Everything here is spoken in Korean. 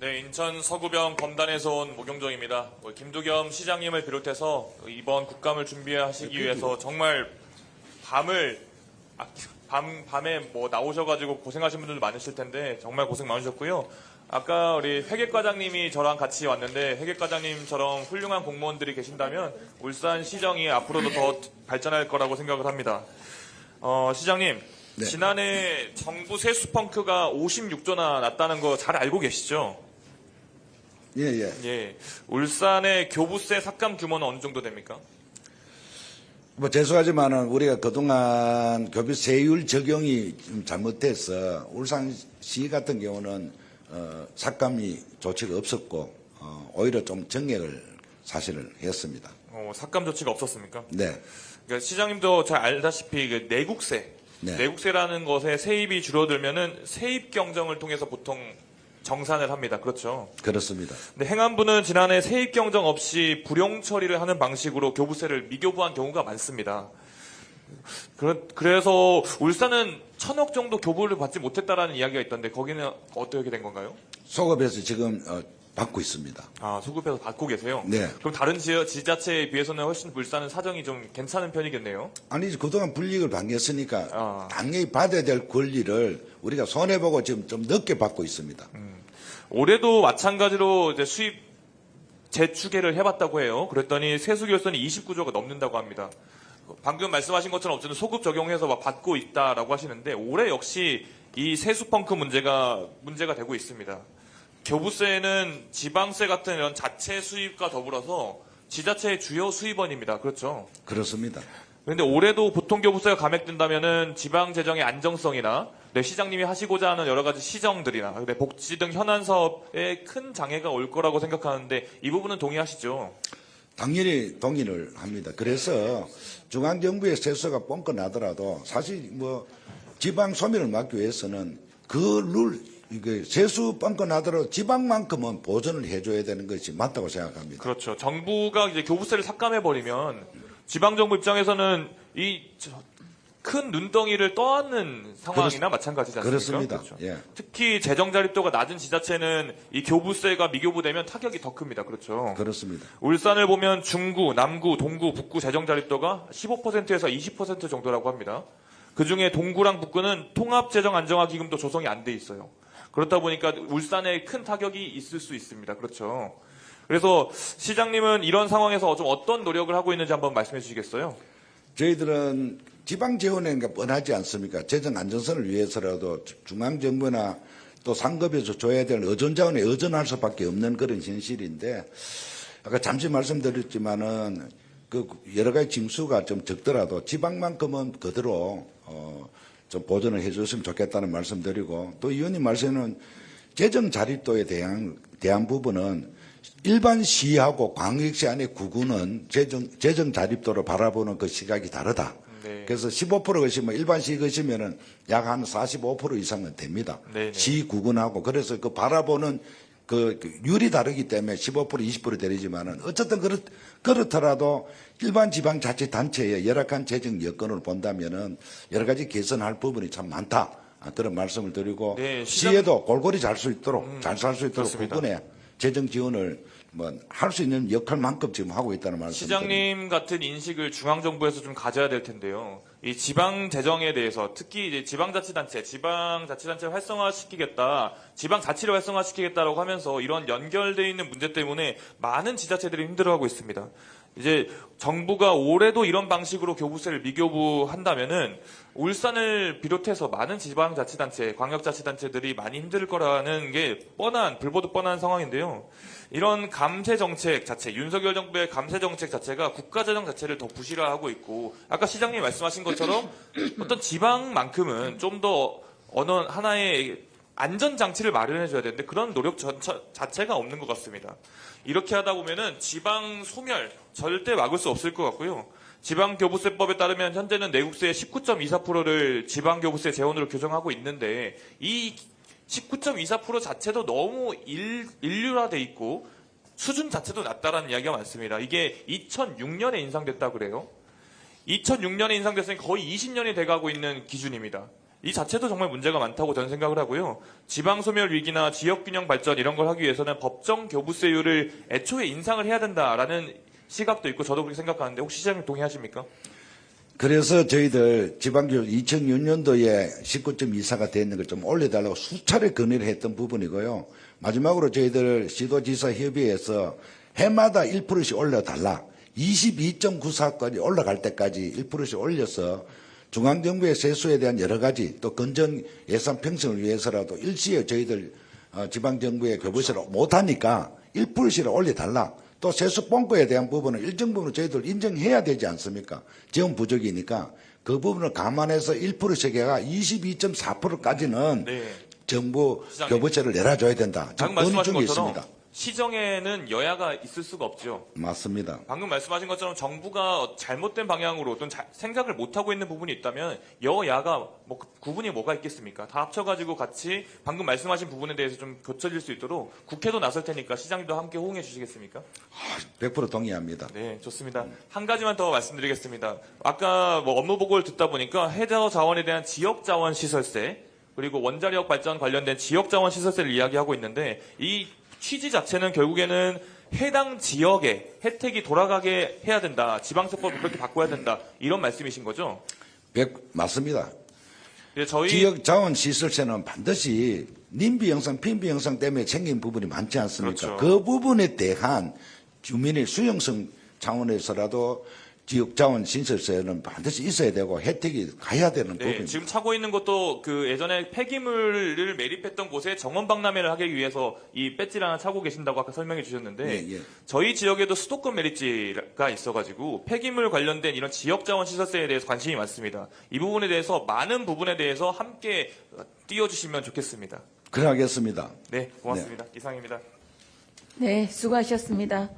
네, 인천 서구병 검단에서 온 모경정입니다. 김두겸 시장님을 비롯해서 이번 국감을 준비하시기 위해서 정말 밤에 뭐 나오셔가지고 고생하신 분들도 많으실 텐데 정말 고생 많으셨고요. 아까 우리 회계과장님이 저랑 같이 왔는데 회계과장님처럼 훌륭한 공무원들이 계신다면 울산시정이 앞으로도 더 발전할 거라고 생각을 합니다. 시장님, 네. 지난해 정부 세수 펑크가 56조나 났다는 거 잘 알고 계시죠? 예. 예. 울산의 교부세 삭감 규모는 어느 정도 됩니까? 뭐 죄송하지만은 우리가 그동안 교부세율 적용이 좀 잘못돼서 울산시 같은 경우는 삭감이 조치가 없었고 오히려 좀 정액을 사실을 했습니다. 삭감 조치가 없었습니까? 네. 그러니까 시장님도 잘 알다시피 그 내국세, 네. 내국세라는 것에 세입이 줄어들면은 세입 경정을 통해서 보통 정산을 합니다. 그렇죠? 그렇습니다. 근데 행안부는 지난해 세입 경정 없이 불용 처리를 하는 방식으로 교부세를 미교부한 경우가 많습니다. 그래서 울산은 1,000억 정도 교부를 받지 못했다라는 이야기가 있던데 거기는 어떻게 된 건가요? 소급해서 지금 받고 있습니다. 아, 소급해서 받고 계세요? 네. 그럼 다른 지자체에 비해서는 훨씬 울산은 사정이 좀 괜찮은 편이겠네요? 아니 그동안 불이익을 당했으니까 아. 당연히 받아야 될 권리를 우리가 손해보고 지금 좀 늦게 받고 있습니다. 올해도 마찬가지로 이제 수입 재추계를 해봤다고 해요. 그랬더니 세수 결손이 29조가 넘는다고 합니다. 방금 말씀하신 것처럼 어쨌든 소급 적용해서 막 받고 있다라고 하시는데 올해 역시 이 세수 펑크 문제가 되고 있습니다. 교부세는 지방세 같은 이런 자체 수입과 더불어서 지자체의 주요 수입원입니다. 그렇죠? 그렇습니다. 그런데 올해도 보통 교부세가 감액된다면은 지방 재정의 안정성이나 시장님이 하시고자 하는 여러 가지 시정들이나 복지 등 현안 사업에 큰 장애가 올 거라고 생각하는데 이 부분은 동의하시죠? 당연히 동의를 합니다. 그래서 중앙정부의 세수가 뻥긋 나더라도 사실 뭐 지방 소멸을 막기 위해서는 이게 세수 뻥긋 나더라도 지방만큼은 보전을 해줘야 되는 것이 맞다고 생각합니다. 그렇죠. 정부가 이제 교부세를 삭감해버리면 지방정부 입장에서는 이 큰 눈덩이를 떠안는 상황이나 마찬가지지 않습니까? 그렇습니다. 그렇죠. 예. 특히 재정 자립도가 낮은 지자체는 이 교부세가 미교부되면 타격이 더 큽니다. 그렇죠. 그렇습니다. 울산을 보면 중구, 남구, 동구, 북구 재정 자립도가 15%에서 20% 정도라고 합니다. 그중에 동구랑 북구는 통합재정 안정화 기금도 조성이 안 돼 있어요. 그렇다 보니까 울산에 큰 타격이 있을 수 있습니다. 그렇죠. 그래서 시장님은 이런 상황에서 좀 어떤 노력을 하고 있는지 한번 말씀해 주시겠어요? 저희들은 지방 재원에 뻔하지 않습니까? 재정 안정성을 위해서라도 중앙정부나 또 상급에서 줘야 될 의존자원에 의존할 수밖에 없는 그런 현실인데 아까 잠시 말씀드렸지만은 그 여러 가지 징수가 좀 적더라도 지방만큼은 그대로 좀 보전을 해줬으면 좋겠다는 말씀드리고 또 의원님 말씀은 재정 자립도에 대한 부분은 일반 시하고 광역시 안에 구구는 재정 자립도를 바라보는 그 시각이 다르다. 네. 그래서 15% 것이면 일반 시 것이면은 약 한 45% 이상은 됩니다. 네네. 시 구군하고 그래서 그 바라보는 그 율이 다르기 때문에 15% 20% 되지만은 어쨌든 그렇더라도 일반 지방자치단체의 열악한 재정 여건을 본다면은 여러 가지 개선할 부분이 참 많다. 그런 말씀을 드리고 네, 시에도 골고루 잘 수 있도록 잘 살 수 있도록 그렇습니다. 부분에 재정 지원을 할 수 있는 역할만큼 지금 하고 있다는 말씀. 시장님 같은 인식을 중앙정부에서 좀 가져야 될 텐데요. 이 지방 재정에 대해서 특히 이제 지방자치단체를 활성화시키겠다, 지방자치를 활성화시키겠다라고 하면서 이런 연결되어 있는 문제 때문에 많은 지자체들이 힘들어하고 있습니다. 이제 정부가 올해도 이런 방식으로 교부세를 미교부한다면은 울산을 비롯해서 많은 지방자치단체, 광역자치단체들이 많이 힘들 거라는 게 불보듯 뻔한 상황인데요. 이런 감세정책 자체, 윤석열 정부의 감세정책 자체가 국가재정 자체를 더 부실화하고 있고, 아까 시장님 말씀하신 것처럼 어떤 지방만큼은 좀 더 어느 하나의 안전장치를 마련해줘야 되는데 그런 노력 자체가 없는 것 같습니다. 이렇게 하다 보면은 지방 소멸 절대 막을 수 없을 것 같고요. 지방교부세법에 따르면 현재는 내국세의 19.24%를 지방교부세 재원으로 규정하고 있는데 이 19.24% 자체도 너무 일률화돼 있고 수준 자체도 낮다라는 이야기가 많습니다. 이게 2006년에 인상됐다 그래요. 2006년에 인상됐으니 거의 20년이 돼가고 있는 기준입니다. 이 자체도 정말 문제가 많다고 저는 생각을 하고요. 지방소멸 위기나 지역균형 발전 이런 걸 하기 위해서는 법정 교부세율을 애초에 인상을 해야 된다라는 시각도 있고 저도 그렇게 생각하는데 혹시 시장님 동의하십니까? 그래서 저희들 지방교육 2006년도에 19.24가 되는 걸 좀 올려달라고 수차례 건의를 했던 부분이고요. 마지막으로 저희들 시도지사 협의회에서 해마다 1%씩 올려달라. 22.94까지 올라갈 때까지 1%씩 올려서 중앙정부의 세수에 대한 여러 가지 또 건전 예산 평등을 위해서라도 일시에 저희들 지방정부의 교부세를 못하니까 1%씩 올려달라. 또 세수 뽕고에 대한 부분은 일정 부분 저희들 인정해야 되지 않습니까? 재원 부족이니까 그 부분을 감안해서 1%씩해가 22.4%까지는 네. 정부 시장님. 교부세를 내려줘야 된다. 방금 지금 말씀하신 논의 중에 것처럼 있습니다. 시정에는 여야가 있을 수가 없죠. 맞습니다. 방금 말씀하신 것처럼 정부가 잘못된 방향으로 또는 생각을 못하고 있는 부분이 있다면 여야가 뭐 구분이 뭐가 있겠습니까? 다 합쳐가지고 같이 방금 말씀하신 부분에 대해서 좀 고쳐질 수 있도록 국회도 나설 테니까 시장님도 함께 호응해 주시겠습니까? 100% 동의합니다. 네, 좋습니다. 한 가지만 더 말씀드리겠습니다. 아까 뭐 업무 보고를 듣다 보니까 해저 자원에 대한 지역 자원 시설세 그리고 원자력 발전 관련된 지역 자원 시설세를 이야기하고 있는데 이 취지 자체는 결국에는 해당 지역에 혜택이 돌아가게 해야 된다. 지방세법을 그렇게 바꿔야 된다. 이런 말씀이신 거죠? 맞습니다. 예, 저희 지역 자원 시설세는 반드시 님비 형성, 핀비 형성 때문에 생긴 부분이 많지 않습니까? 그렇죠. 그 부분에 대한 주민의 수용성 차원에서라도 지역 자원 시설세는 반드시 있어야 되고 혜택이 가야 되는 네, 부분입니다. 지금 차고 있는 것도 그 예전에 폐기물을 매립했던 곳에 정원 박람회를 하기 위해서 이 배지를 하나 차고 계신다고 아까 설명해 주셨는데 예, 예. 저희 지역에도 수도권 매립지가 있어가지고 폐기물 관련된 이런 지역 자원 시설세에 대해서 관심이 많습니다. 이 부분에 대해서 많은 부분에 대해서 함께 띄워주시면 좋겠습니다. 그래 하겠습니다. 네, 고맙습니다. 이상입니다. 네, 수고하셨습니다.